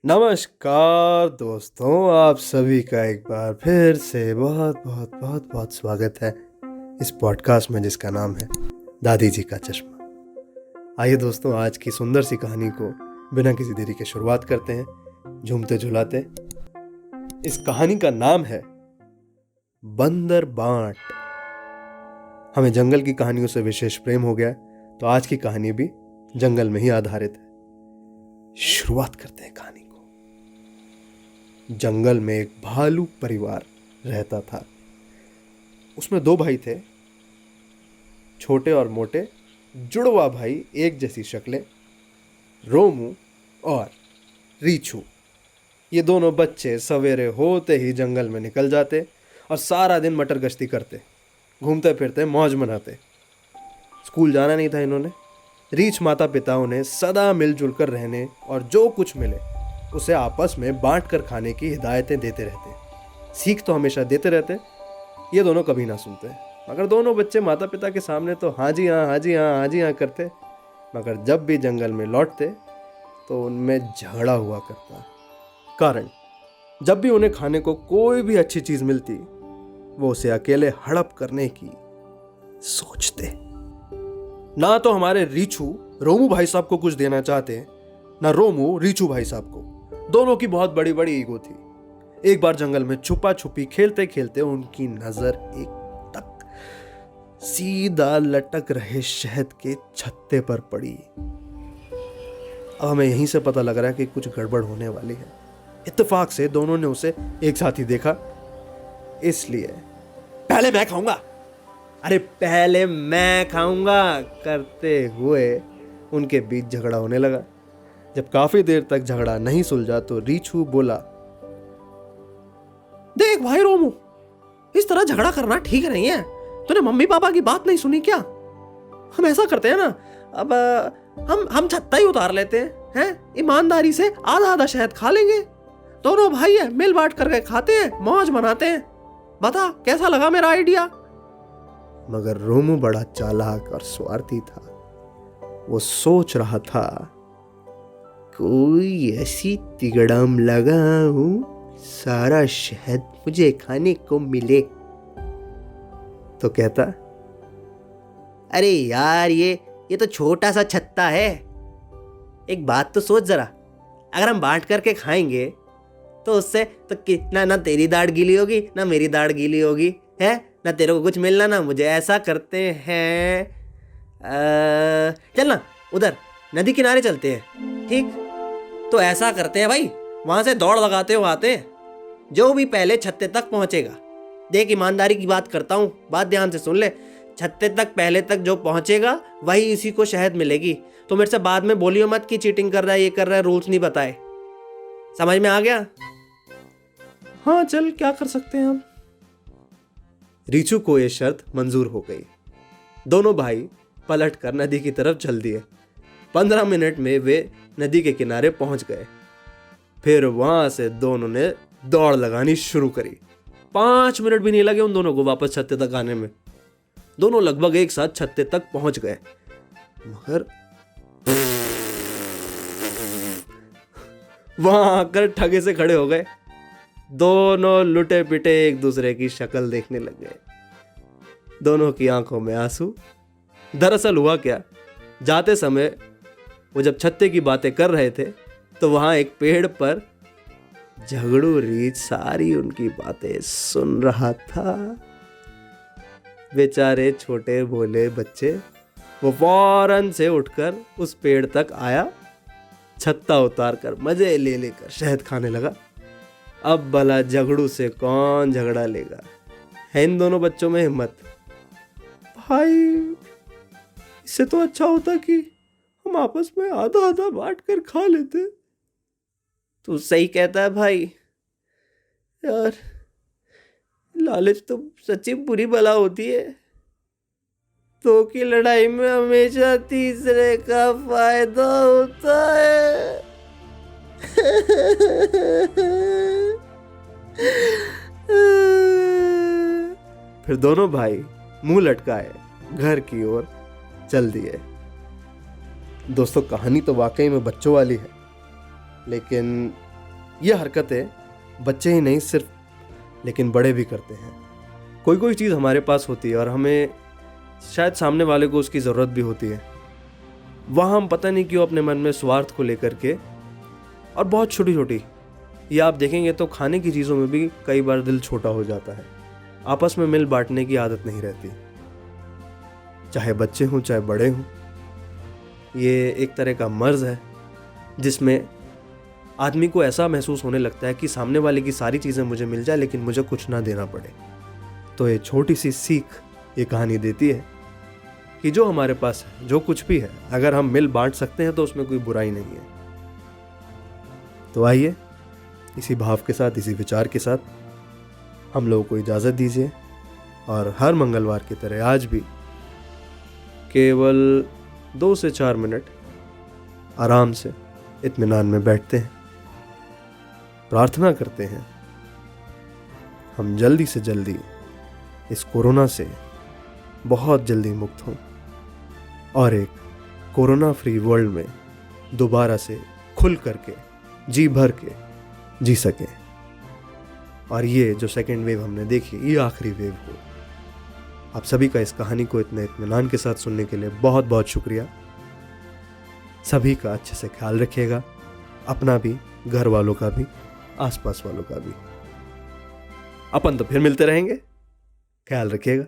नमस्कार दोस्तों, आप सभी का एक बार फिर से बहुत बहुत बहुत बहुत स्वागत है इस पॉडकास्ट में जिसका नाम है दादी जी का चश्मा। आइए दोस्तों, आज की सुंदर सी कहानी को बिना किसी देरी के शुरुआत करते हैं झूमते झुलाते। इस कहानी का नाम है बंदर बांट। हमें जंगल की कहानियों से विशेष प्रेम हो गया, तो आज की कहानी भी जंगल में ही आधारित है। शुरुआत करते हैं कहानी को। जंगल में एक भालू परिवार रहता था। उसमें दो भाई थे, छोटे और मोटे जुड़वा भाई, एक जैसी शक्लें, रोमू और रीछू। ये दोनों बच्चे सवेरे होते ही जंगल में निकल जाते और सारा दिन मटर गश्ती करते, घूमते फिरते, मौज मनाते। स्कूल जाना नहीं था इन्होंने। रीछ माता पिता उन्हें सदा मिलजुल कर रहने और जो कुछ मिले उसे आपस में बांट कर खाने की हिदायतें देते रहते। सीख तो हमेशा देते रहते, ये दोनों कभी ना सुनते। मगर दोनों बच्चे माता पिता के सामने तो हाँ जी हाँ, हाँ जी हाँ, हाँ जी हाँ करते, मगर जब भी जंगल में लौटते तो उनमें झगड़ा हुआ करता। कारण, जब भी उन्हें खाने को कोई भी अच्छी चीज मिलती, वो उसे अकेले हड़प करने की सोचते। ना तो हमारे रीछू रोमू भाई साहब को कुछ देना चाहते, ना रोमू रीछू भाई साहब को। दोनों की बहुत बड़ी बड़ी ईगो थी। एक बार जंगल में छुपा छुपी खेलते खेलते उनकी नजर एक तक सीधा लटक रहे शहद के छत्ते पर पड़ी। अब हमें यहीं से पता लग रहा है कि कुछ गड़बड़ होने वाली है। इत्तेफाक से दोनों ने उसे एक साथ ही देखा, इसलिए पहले मैं खाऊंगा, अरे पहले मैं खाऊंगा करते हुए उनके बीच झगड़ा होने लगा। जब काफी देर तक झगड़ा नहीं सुलझा तो रीछू बोला, देख भाई रोमू, इस तरह झगड़ा करना ठीक नहीं है। तूने मम्मी पापा की बात नहीं सुनी क्या? हम ऐसा करते हैं ना, अब हम छत्ता ही उतार लेते हैं, ईमानदारी से आधा आधा शहद खा लेंगे। दोनों भाई है, मिल बांट करके खाते हैं, मौज मनाते हैं। बता कैसा लगा मेरा आइडिया? मगर रोमू बड़ा चालाक और स्वार्थी था। वो सोच रहा था, कोई ऐसी तिगड़म लगाऊं सारा शहद मुझे खाने को मिले। तो कहता, अरे यार ये तो छोटा सा छत्ता है। एक बात तो सोच जरा, अगर हम बांट करके खाएंगे तो उससे तो ना तेरी दाढ़ गीली होगी ना मेरी दाढ़ गीली होगी, है ना तेरे को कुछ मिलना ना मुझे। ऐसा करते हैं, चल ना उधर नदी किनारे चलते हैं, ठीक? तो ऐसा करते हैं भाई, वहां से दौड़ लगाते हुए आते हैं। जो भी पहले छत्ते तक पहुंचेगा, देख ईमानदारी की बात करता हूं, बात ध्यान से सुन ले। छत्ते तक पहले तक जो पहुंचेगा वही इसी को शहद मिलेगी। तो मेरे से बाद में बोलियो मत कि चीटिंग कर रहा है, ये कर रहा है, रूल्स नहीं बताए। समझ में आ गया? हाँ चल, क्या कर सकते हैं हम। रीछू को यह शर्त मंजूर हो गई। दोनों भाई पलट कर नदी की तरफ चल दिए। 15 मिनट में वे नदी के किनारे पहुंच गए। फिर वहां से दोनों ने दौड़ लगानी शुरू करी। 5 मिनट भी नहीं लगे उन दोनों को वापस छत्ते तक आने में। दोनों लगभग एक साथ छत्ते तक पहुंच गए, मगर वहां आकर ठगे से खड़े हो गए। दोनों लुटे पिटे एक दूसरे की शक्ल देखने लग गए। दोनों की आंखों में आंसू। दरअसल हुआ क्या, जाते समय वो जब छत्ते की बातें कर रहे थे तो वहां एक पेड़ पर झगड़ू रीछ सारी उनकी बातें सुन रहा था। बेचारे छोटे भोले बच्चे, वो फौरन से उठकर उस पेड़ तक आया, छत्ता उतार कर मजे ले लेकर शहद खाने लगा। अब भला झगड़ू से कौन झगड़ा लेगा? है इन दोनों बच्चों में हिम्मत। भाई, इससे तो अच्छा होता कि हम आपस में आधा आधा बांट कर खा लेते। तू सही कहता है भाई। यार, लालच तो सच्ची बुरी बला होती है। दो की लड़ाई में हमेशा तीसरे का फायदा होता है। फिर दोनों भाई मुंह लटकाए घर की ओर चल दिए। दोस्तों, कहानी तो वाकई में बच्चों वाली है, लेकिन ये हरकतें बच्चे ही नहीं सिर्फ लेकिन बड़े भी करते हैं। कोई कोई चीज़ हमारे पास होती है और हमें शायद सामने वाले को उसकी ज़रूरत भी होती है, वहाँ हम पता नहीं क्यों अपने मन में स्वार्थ को लेकर के, और बहुत छोटी छोटी, ये आप देखेंगे तो खाने की चीज़ों में भी कई बार दिल छोटा हो जाता है। आपस में मिल बांटने की आदत नहीं रहती, चाहे बच्चे हों चाहे बड़े हों। ये एक तरह का मर्ज़ है जिसमें आदमी को ऐसा महसूस होने लगता है कि सामने वाले की सारी चीज़ें मुझे मिल जाए लेकिन मुझे कुछ ना देना पड़े। तो ये छोटी सी सीख ये कहानी देती है कि जो हमारे पास है, जो कुछ भी है, अगर हम मिल बांट सकते हैं तो उसमें कोई बुराई नहीं है। तो आइए इसी भाव के साथ, इसी विचार के साथ हम लोगों को इजाज़त दीजिए और हर मंगलवार की तरह आज भी केवल 2 से 4 मिनट आराम से इत्मीनान में बैठते हैं, प्रार्थना करते हैं हम जल्दी से जल्दी इस कोरोना से बहुत जल्दी मुक्त हों और एक कोरोना फ्री वर्ल्ड में दोबारा से खुल करके जी भर के जी सकें। और ये जो सेकेंड वेव हमने देखी, ये आखिरी वेव हो। आप सभी का इस कहानी को इतने इत्मीनान के साथ सुनने के लिए बहुत बहुत शुक्रिया। सभी का अच्छे से ख्याल रखिएगा, अपना भी, घर वालों का भी, आसपास वालों का भी। अपन तो फिर मिलते रहेंगे, ख्याल रखिएगा।